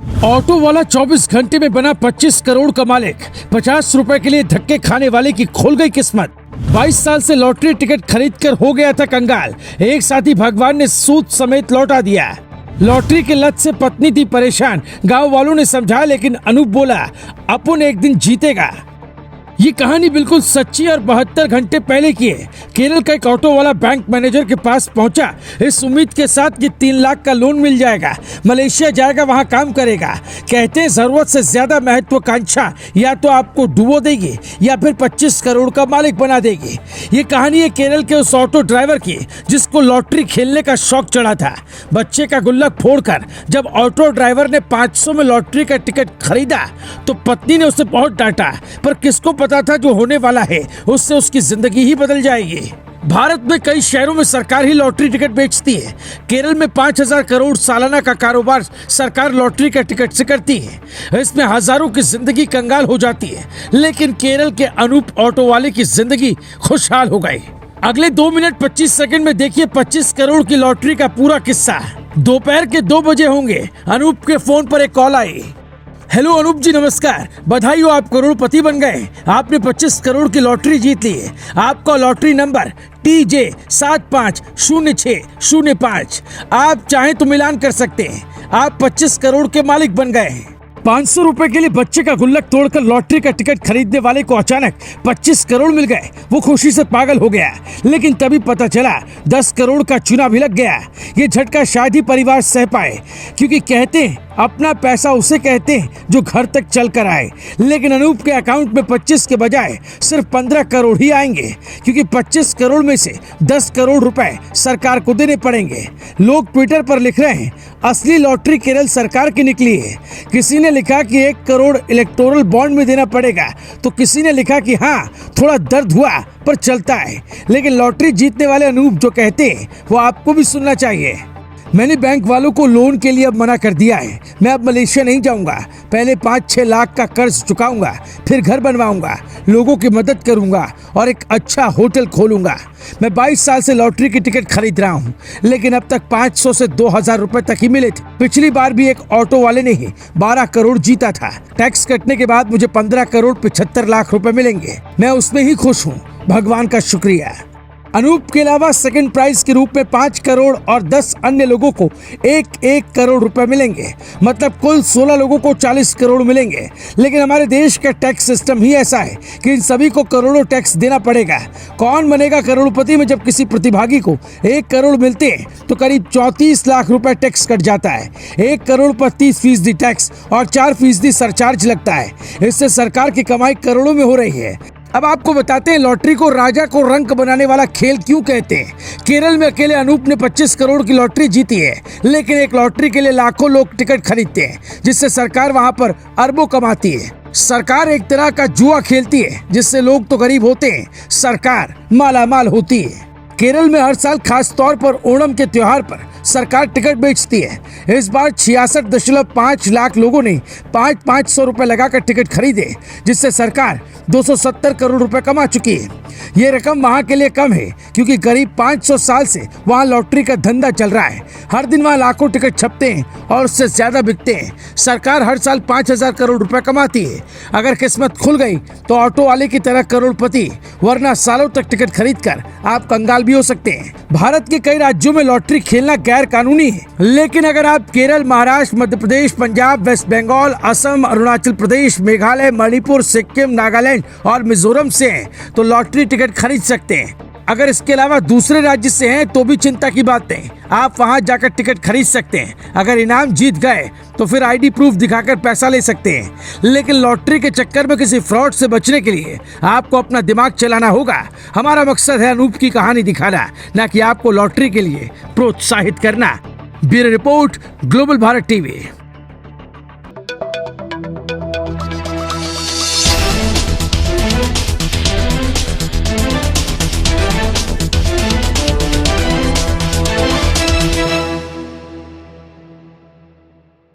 Auto वाला 24 घंटे में बना 25 करोड़ का मालिक, 50 रुपए के लिए धक्के खाने वाले की खुल गई किस्मत। 22 साल से लॉटरी टिकट खरीदकर हो गया था कंगाल, एक साथी भगवान ने सूद समेत लौटा दिया। लॉटरी के लत से पत्नी थी परेशान, गांव वालों ने समझाया लेकिन अनूप बोला अपन एक दिन जीतेगा। ये कहानी बिल्कुल सच्ची और 72 घंटे पहले की है। केरल का एक ऑटो वाला बैंक मैनेजर के पास पहुंचा इस उम्मीद के साथ कि 3 लाख का लोन मिल जाएगा, मलेशिया जाएगा, वहां काम करेगा। कहते हैं जरूरत से ज्यादा महत्वाकांक्षा या तो आपको डुबो देगी या फिर 25 करोड़ का मालिक बना देगी। ये कहानी है केरल के उस ऑटो ड्राइवर की जिसको लॉटरी खेलने का शौक चढ़ा था। बच्चे का गुल्लक फोड़कर जब ऑटो ड्राइवर ने 500 में लॉटरी का टिकट खरीदा तो पत्नी ने उसे बहुत डांटा, पर किसको पता था जो होने वाला है उससे उसकी जिंदगी ही बदल जाएगी। भारत में कई शहरों में सरकार ही लॉटरी टिकट बेचती है। केरल में 5000 करोड़ सालाना का कारोबार सरकार लॉटरी का टिकट से करती है। इसमें हजारों की जिंदगी कंगाल हो जाती है, लेकिन केरल के अनूप ऑटो वाले की जिंदगी खुशहाल हो गई। अगले 2 मिनट 25 सेकंड में देखिए 25 करोड़ की लॉटरी का पूरा किस्सा। दोपहर के 2 बजे होंगे, अनूप के फोन पर एक कॉल आई। हेलो अनूप जी, नमस्कार, बधाई हो, आप करोड़पति बन गए। आपने 25 करोड़ की लॉटरी जीत ली है। आपका लॉटरी नंबर TJ 750605। आप चाहें तो मिलान कर सकते हैं, आप 25 करोड़ के मालिक बन गए। 500 रुपए के लिए बच्चे का गुल्लक तोड़कर लॉटरी का टिकट खरीदने वाले को अचानक 25 करोड़ मिल गए। वो खुशी से पागल हो गया, लेकिन तभी पता चला 10 करोड़ का चूना भी लग गया। ये झटका शायद ही परिवार सह पाए, क्योंकि कहते हैं अपना पैसा उसे कहते हैं जो घर तक चल कर आए। लेकिन अनूप के अकाउंट में 25 के बजाय सिर्फ 15 करोड़ ही आएंगे, क्योंकि 25 करोड़ में से 10 करोड़ रुपए सरकार को देने पड़ेंगे। लोग ट्विटर पर लिख रहे हैं असली लॉटरी केरल सरकार की निकली है। किसी ने लिखा कि 1 करोड़ इलेक्टोरल बॉन्ड में देना पड़ेगा, तो किसी ने लिखा कि हाँ थोड़ा दर्द हुआ पर चलता है। लेकिन लॉटरी जीतने वाले अनूप जो कहते हैं वो आपको भी सुनना चाहिए। मैंने बैंक वालों को लोन के लिए अब मना कर दिया है। मैं अब मलेशिया नहीं जाऊंगा। पहले 5-6 लाख का कर्ज चुकाऊंगा, फिर घर बनवाऊंगा, लोगों की मदद करूंगा और एक अच्छा होटल खोलूंगा। मैं 22 साल से लॉटरी की टिकट खरीद रहा हूं, लेकिन अब तक 500 से 2000 रुपए तक ही मिले थे। पिछली बार भी एक ऑटो वाले ने ही 12 करोड़ जीता था। टैक्स कटने के बाद मुझे 15 करोड़ 75 लाख रुपए मिलेंगे। मैं उसमें ही खुश हूँ, भगवान का शुक्रिया। अनूप के अलावा सेकंड प्राइज के रूप में 5 करोड़ और 10 अन्य लोगों को 1-1 करोड़ रुपए मिलेंगे। मतलब कुल 16 लोगों को 40 करोड़ मिलेंगे। लेकिन हमारे देश का टैक्स सिस्टम ही ऐसा है कि इन सभी को करोड़ों टैक्स देना पड़ेगा। कौन बनेगा करोड़पति में जब किसी प्रतिभागी को 1 करोड़ मिलते हैं तो करीब 34 लाख रुपए टैक्स कट जाता है। 1 करोड़ पर 30% टैक्स और 4% सरचार्ज लगता है। इससे सरकार की कमाई करोड़ों में हो रही है। अब आपको बताते हैं लॉटरी को राजा को रंक बनाने वाला खेल क्यों कहते हैं। केरल में अकेले अनूप ने 25 करोड़ की लॉटरी जीती है, लेकिन एक लॉटरी के लिए लाखों लोग टिकट खरीदते हैं, जिससे सरकार वहां पर अरबों कमाती है। सरकार एक तरह का जुआ खेलती है, जिससे लोग तो गरीब होते हैं, सरकार मालामाल होती है। केरल में हर साल खास तौर पर ओणम के त्योहार पर सरकार टिकट बेचती है। इस बार 66.5 लाख लोगों ने 500 रुपए लगाकर टिकट खरीदे, जिससे सरकार 270 करोड़ रुपए कमा चुकी है। ये रकम वहाँ के लिए कम है, क्योंकि करीब 500 साल से वहाँ लॉटरी का धंधा चल रहा है। हर दिन वहाँ लाखों टिकट छपते हैं और उससे ज्यादा बिकते हैं। सरकार हर साल 5000 करोड़ रुपए कमाती है। अगर किस्मत खुल गई तो ऑटो वाले की तरह करोड़पति, वरना सालों तक टिकट खरीद कर आप कंगाल भी हो सकते हैं। भारत के कई राज्यों में लॉटरी खेलना गैर कानूनी है, लेकिन अगर आप केरल, महाराष्ट्र, मध्य प्रदेश, पंजाब, वेस्ट बंगाल, असम, अरुणाचल प्रदेश, मेघालय, मणिपुर, सिक्किम, नागालैंड और मिजोरम से हैं तो लॉटरी टिकट खरीद सकते हैं। अगर इसके अलावा दूसरे राज्य से हैं तो भी चिंता की बात नहीं, आप वहां जाकर टिकट खरीद सकते हैं। अगर इनाम जीत गए तो फिर ID प्रूफ दिखाकर पैसा ले सकते हैं। लेकिन लॉटरी के चक्कर में किसी फ्रॉड से बचने के लिए आपको अपना दिमाग चलाना होगा। हमारा मकसद है अनूप की कहानी दिखाना, न कि आपको लॉटरी के लिए प्रोत्साहित करना। Bureau report, global Bharat TV।